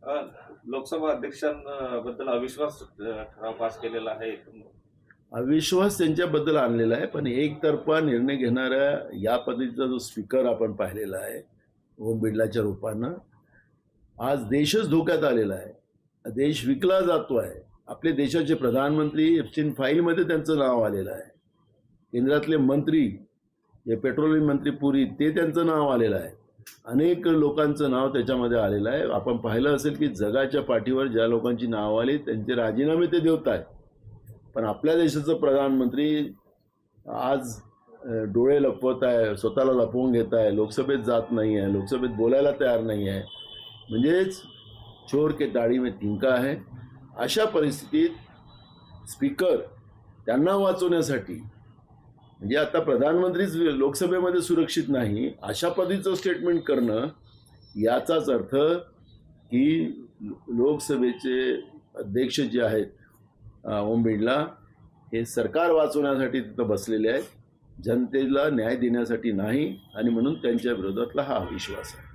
लोकसभा अध्यक्षांबद्दल अविश्वास ठराव पास केलेला आहे. अविश्वास त्यांच्याबद्दल आणलेला आहे, पण एकतर्फा निर्णय घेणाऱ्या या पद्धतीचा जो स्पीकर आपण पाहिलेला आहे ओम बिर्लाच्या रूपानं, आज देशच धोक्यात आलेला आहे. देश विकला जातो आहे. आपले देशाचे प्रधानमंत्री एप्स्टीन फाईलमध्ये त्यांचं नाव आलेलं आहे. केंद्रातले मंत्री जे पेट्रोलियम मंत्री पुरी ते त्यांचं नाव आलेलं आहे. अनेक लोकांचं नाव त्याच्यामध्ये आलेलं आहे. आपण पाहिलं असेल की जगाच्या पाठीवर ज्या लोकांची नावं आली त्यांचे राजीनामे ते देत आहेत. पण आपल्या देशाचं प्रधानमंत्री आज डोळे लपवत आहे, स्वतःला लपवून घेत आहे, लोकसभेत जात नाही आहे, लोकसभेत बोलायला तयार नाही आहे. म्हणजेच चोर के दाढी में तिनका आहे. अशा परिस्थितीत स्पीकर त्यांना वाचवण्यासाठी, म्हणजे आता प्रधानमंत्रीच लोकसभेमध्ये सुरक्षित नाही अशा पद्धतीचं स्टेटमेंट करणं, याचाच अर्थ की लोकसभेचे अध्यक्ष जे आहेत ओम बिर्ला हे सरकार वाचवण्यासाठी तिथं बसलेले आहेत, जनतेला न्याय देण्यासाठी नाही. आणि म्हणून त्यांच्या विरोधातला हा अविश्वास आहे.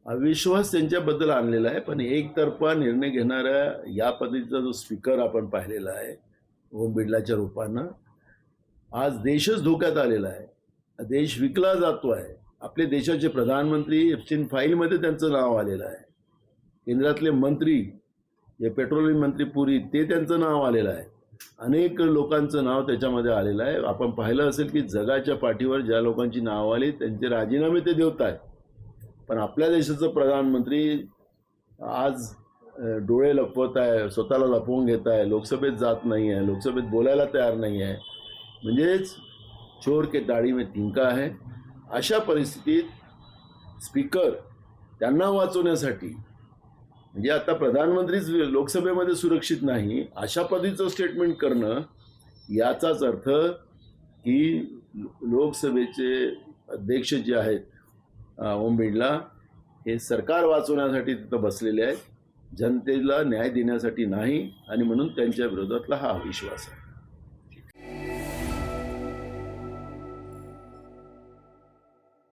अविश्वास त्यांच्याबद्दल आणलेला आहे, पण एकतर्फा निर्णय घेणाऱ्या या पद्धतीचा जो स्पीकर आपण पाहिलेला आहे ओम बिर्लाच्या रूपानं, आज देशच धोक्यात आलेला आहे. देश विकला जातो आहे. आपले देशाचे प्रधानमंत्री एप्स्टीन फाईलमध्ये त्यांचं नाव आलेलं आहे. केंद्रातले मंत्री जे पेट्रोलियम मंत्री पुरी ते त्यांचं नाव आलेलं आहे. अनेक लोकांचं नाव त्याच्यामध्ये आलेलं आहे. आपण पाहिलं असेल की जगाच्या पाठीवर ज्या लोकांची नावं आली त्यांचे राजीनामे ते देत आहेत. पण आपल्या देशाचं प्रधानमंत्री आज डोळे लपवत आहे, स्वतःला लपवून घेत आहे, लोकसभेत जात नाही आहे, लोकसभेत बोलायला तयार नाही आहे. म्हणजेच चोर के दाढी में तिनका आहे. अशा परिस्थितीत स्पीकर त्यांना वाचवण्यासाठी, म्हणजे आता प्रधानमंत्रीच लोकसभेमध्ये सुरक्षित नाही अशा पद्धतीचं स्टेटमेंट करणं, याचाच अर्थ की लोकसभेचे अध्यक्ष जे आहेत ओम बिर्ला हे सरकार वाचवण्यासाठी तिथं बसलेले आहेत, जनतेला न्याय देण्यासाठी नाही. आणि म्हणून त्यांच्या विरोधातला हा अविश्वास आहे.